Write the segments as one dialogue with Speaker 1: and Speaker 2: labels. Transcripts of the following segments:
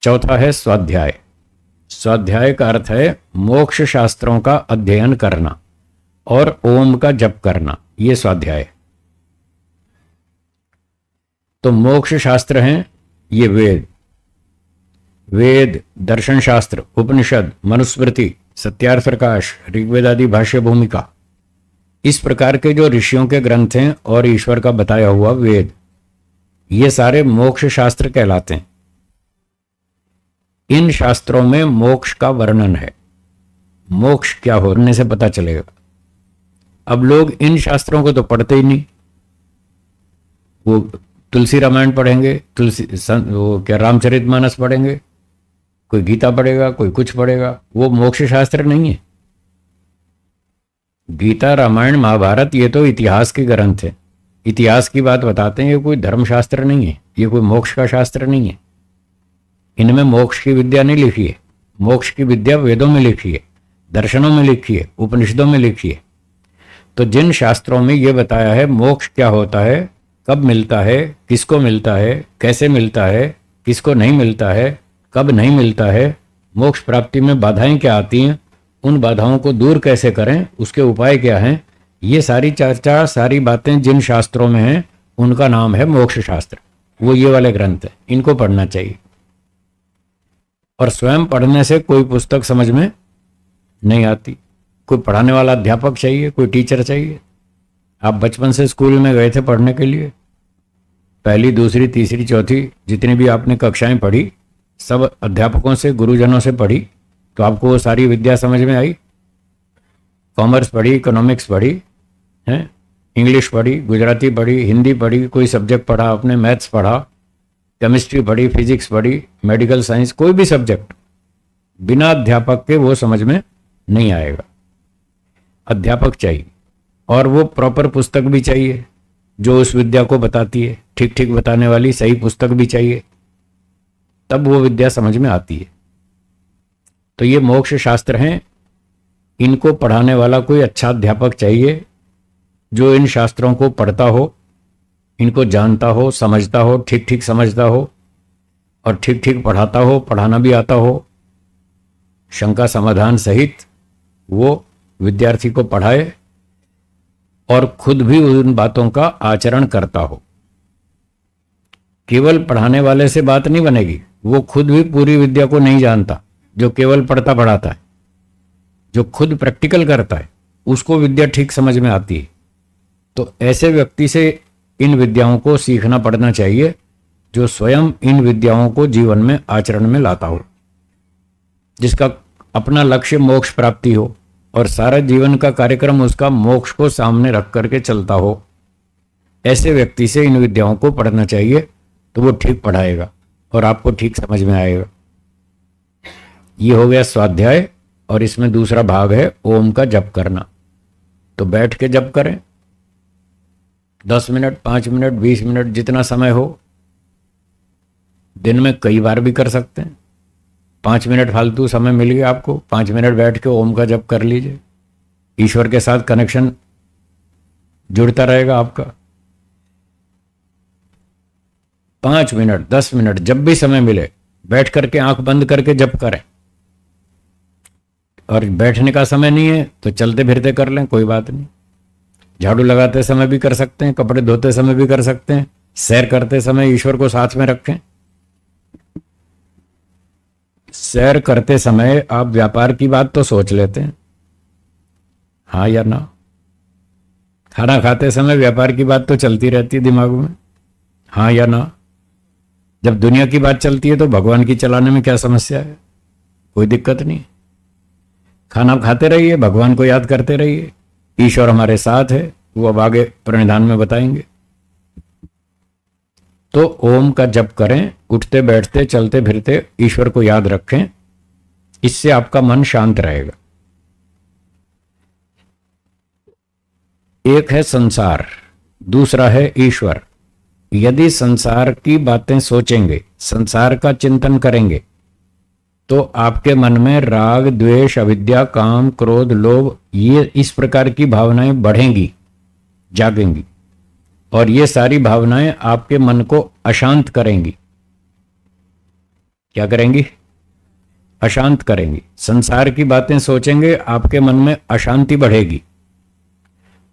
Speaker 1: चौथा है स्वाध्याय। स्वाध्याय का अर्थ है मोक्ष शास्त्रों का अध्ययन करना और ओम का जप करना, ये स्वाध्याय। तो मोक्ष शास्त्र हैं ये वेद, वेद, दर्शन शास्त्र, उपनिषद, मनुस्मृति, सत्यार्थ प्रकाश, ऋग्वेद आदि भाष्य भूमिका, इस प्रकार के जो ऋषियों के ग्रंथ हैं और ईश्वर का बताया हुआ वेद, ये सारे मोक्ष शास्त्र कहलाते हैं। इन शास्त्रों में मोक्ष का वर्णन है, मोक्ष क्या होने से पता चलेगा। अब लोग इन शास्त्रों को तो पढ़ते ही नहीं, वो तुलसी रामायण पढ़ेंगे, वो क्या रामचरितमानस पढ़ेंगे, कोई गीता पढ़ेगा, कोई कुछ पढ़ेगा, वो मोक्ष शास्त्र नहीं है। गीता, रामायण, महाभारत ये तो इतिहास के ग्रंथ है, इतिहास की बात बताते हैं, ये कोई धर्मशास्त्र नहीं है, ये कोई मोक्ष का शास्त्र नहीं है। इनमें मोक्ष की विद्या नहीं लिखी है, मोक्ष की विद्या वेदों में लिखी है, दर्शनों में लिखी है, उपनिषदों में लिखी है। तो जिन शास्त्रों में ये बताया है मोक्ष क्या होता है, कब मिलता है, किसको मिलता है, कैसे मिलता है, किसको नहीं मिलता है, कब नहीं मिलता है, मोक्ष प्राप्ति में बाधाएं क्या आती हैं, उन बाधाओं को दूर कैसे करें, उसके उपाय क्या हैं, ये सारी चर्चा, सारी बातें जिन शास्त्रों में हैं उनका नाम है मोक्ष शास्त्र। वो ये वाले ग्रंथ है, इनको पढ़ना चाहिए। और स्वयं पढ़ने से कोई पुस्तक समझ में नहीं आती, कोई पढ़ाने वाला अध्यापक चाहिए, कोई टीचर चाहिए। आप बचपन से स्कूल में गए थे पढ़ने के लिए, पहली, दूसरी, तीसरी, चौथी जितनी भी आपने कक्षाएं पढ़ी, सब अध्यापकों से, गुरुजनों से पढ़ी, तो आपको वो सारी विद्या समझ में आई। कॉमर्स पढ़ी, इकोनॉमिक्स पढ़ी हैं, इंग्लिश पढ़ी, गुजराती पढ़ी, हिंदी पढ़ी, कोई सब्जेक्ट पढ़ा आपने, मैथ्स पढ़ा, केमिस्ट्री पढ़ी, फिजिक्स पढ़ी, मेडिकल साइंस, कोई भी सब्जेक्ट बिना अध्यापक के वो समझ में नहीं आएगा। अध्यापक चाहिए, और वो प्रॉपर पुस्तक भी चाहिए जो उस विद्या को बताती है, ठीक ठीक बताने वाली सही पुस्तक भी चाहिए, तब वो विद्या समझ में आती है। तो ये मोक्ष शास्त्र हैं, इनको पढ़ाने वाला कोई अच्छा अध्यापक चाहिए जो इन शास्त्रों को पढ़ता हो, इनको जानता हो, समझता हो, ठीक ठीक समझता हो और ठीक ठीक पढ़ाता हो, पढ़ाना भी आता हो, शंका समाधान सहित वो विद्यार्थी को पढ़ाए और खुद भी उन बातों का आचरण करता हो। केवल पढ़ाने वाले से बात नहीं बनेगी, वो खुद भी पूरी विद्या को नहीं जानता। जो केवल पढ़ता पढ़ाता है, जो खुद प्रैक्टिकल करता है, उसको विद्या ठीक समझ में आती है। तो ऐसे व्यक्ति से इन विद्याओं को सीखना पड़ना चाहिए जो स्वयं इन विद्याओं को जीवन में आचरण में लाता हो, जिसका अपना लक्ष्य मोक्ष प्राप्ति हो और सारा जीवन का कार्यक्रम उसका मोक्ष को सामने रख करके चलता हो। ऐसे व्यक्ति से इन विद्याओं को पढ़ना चाहिए, तो वो ठीक पढ़ाएगा और आपको ठीक समझ में आएगा। ये हो गया स्वाध्याय, और इसमें दूसरा भाग है ओम का जप करना। तो बैठ के जप करें, 10 मिनट, 5 मिनट, 20 मिनट, जितना समय हो। दिन में कई बार भी कर सकते हैं। 5 मिनट फालतू समय मिल गया आपको, 5 मिनट बैठ के ओम का जप कर लीजिए, ईश्वर के साथ कनेक्शन जुड़ता रहेगा आपका। 5 मिनट, 10 मिनट, जब भी समय मिले बैठ करके आंख बंद करके जप करें। और बैठने का समय नहीं है तो चलते फिरते कर लें, कोई बात नहीं। झाड़ू लगाते समय भी कर सकते हैं, कपड़े धोते समय भी कर सकते हैं, सैर करते समय ईश्वर को साथ में रखें। सैर करते समय आप व्यापार की बात तो सोच लेते हैं, हाँ या ना। खाना खाते समय व्यापार की बात तो चलती रहती है दिमाग में, हाँ या ना। जब दुनिया की बात चलती है तो भगवान की चलाने में क्या समस्या है, कोई दिक्कत नहीं। खाना खाते रहिए, भगवान को याद करते रहिए, ईश्वर हमारे साथ है, वो अब आगे प्रणिधान में बताएंगे। तो ओम का जप करें, उठते बैठते चलते फिरते ईश्वर को याद रखें, इससे आपका मन शांत रहेगा। एक है संसार, दूसरा है ईश्वर। यदि संसार की बातें सोचेंगे, संसार का चिंतन करेंगे, तो आपके मन में राग, द्वेष, अविद्या, काम, क्रोध, लोभ, ये इस प्रकार की भावनाएं बढ़ेंगी, जागेंगी, और ये सारी भावनाएं आपके मन को अशांत करेंगी। क्या करेंगी? अशांत करेंगी। संसार की बातें सोचेंगे, आपके मन में अशांति बढ़ेगी,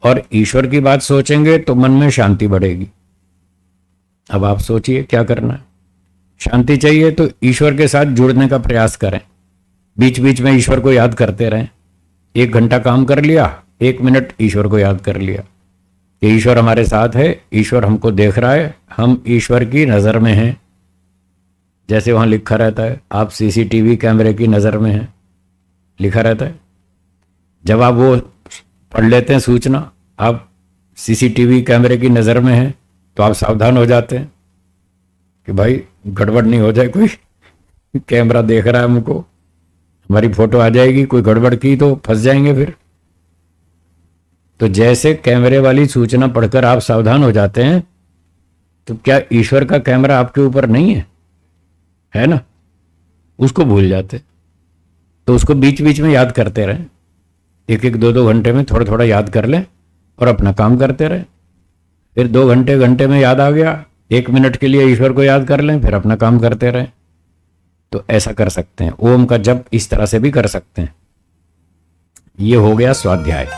Speaker 1: और ईश्वर की बात सोचेंगे तो मन में शांति बढ़ेगी। अब आप सोचिए क्या करना है। शांति चाहिए तो ईश्वर के साथ जुड़ने का प्रयास करें, बीच बीच में ईश्वर को याद करते रहें। 1 घंटा काम कर लिया, 1 मिनट ईश्वर को याद कर लिया कि ईश्वर हमारे साथ है, ईश्वर हमको देख रहा है, हम ईश्वर की नज़र में हैं। जैसे वहाँ लिखा रहता है, आप सीसीटीवी कैमरे की नज़र में हैं, लिखा रहता है। जब आप वो पढ़ लेते हैं सूचना, आप सीसीटीवी कैमरे की नज़र में हैं, तो आप सावधान हो जाते हैं कि भाई गड़बड़ नहीं हो जाए, कोई कैमरा देख रहा है हमको, हमारी फोटो आ जाएगी, कोई गड़बड़ की तो फंस जाएंगे फिर। तो जैसे कैमरे वाली सूचना पढ़कर आप सावधान हो जाते हैं, तो क्या ईश्वर का कैमरा आपके ऊपर नहीं है ना? उसको भूल जाते। तो उसको बीच बीच में याद करते रहें, 1-1, 2-2 घंटे में थोड़ा थोड़ा याद कर लें और अपना काम करते रहें। फिर 2 घंटे में याद आ गया, 1 मिनट के लिए ईश्वर को याद कर लें, फिर अपना काम करते रहें। तो ऐसा कर सकते हैं। ओम का जप इस तरह से भी कर सकते हैं। ये हो गया स्वाध्याय।